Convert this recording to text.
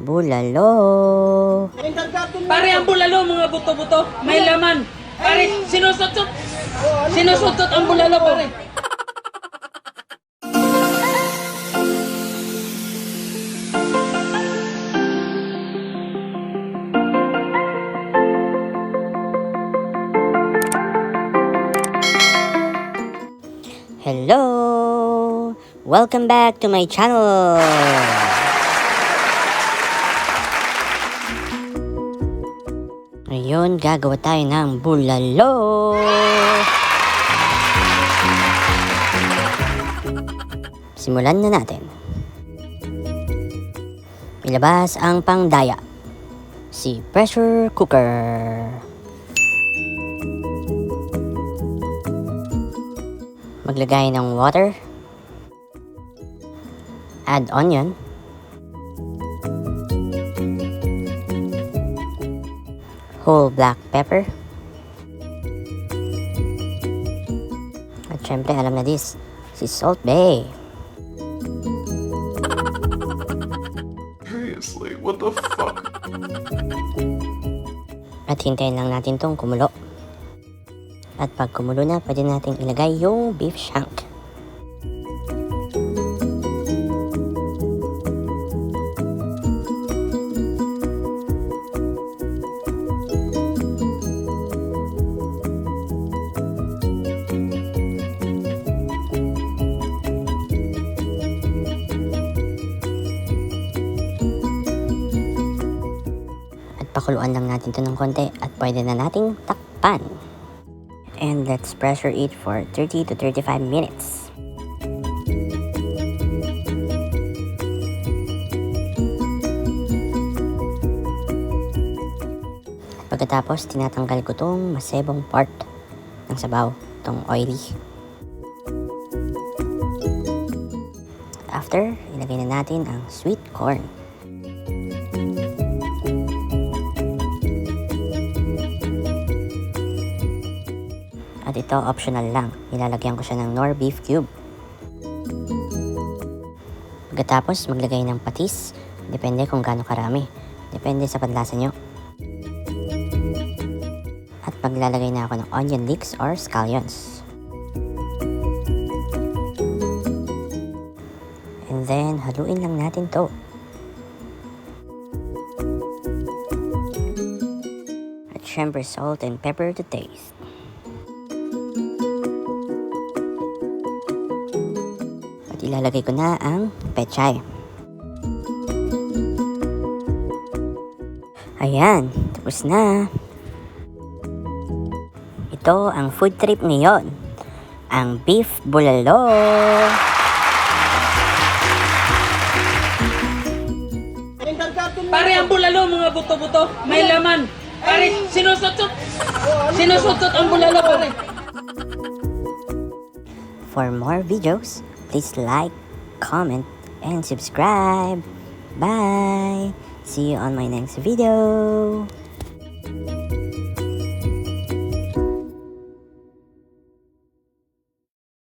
Bulalo. Pare, ang bulalo, mga buto-buto, may laman. Pare, sinusutot ang bulalo, pare. Hello! Welcome back to my channel! Ngayon, gagawa tayo ng bulalo! Simulan na natin. Ilabas ang pangdaya. Si pressure cooker. Maglagay ng water. Add onion. Whole black pepper. At syempre, alam na this, si Salt Bae. Seriously, what the fuck? At hintayin lang natin tong kumulo. At pag kumulo na, pwede natin ilagay yung beef shank. At pakuluan lang natin ito ng konti at pwede na nating takpan. And let's pressure it for 30 to 35 minutes. Pagkatapos, tinatanggal ko tong masebong part ng sabaw, tong oily. After, ilagay na natin ang sweet corn. At ito, optional lang. Ilalagyan ko siya ng nor beef cube. Pagkatapos, maglagay ng patis. Depende kung gaano karami. Depende sa panlasa nyo. At maglalagay na ako ng onion leeks or scallions. And then, haluin lang natin to. At syempre, salt and pepper to taste. Ilalagay ko na ang pechay. Ayan, tapos na. Ito ang food trip ngayon. Ang beef bulalo. Pare, ang bulalo, mga buto-buto, may laman. Pare, sinusutot ang bulalo, pare. For more videos, please like, comment, and subscribe. Bye! See you on my next video.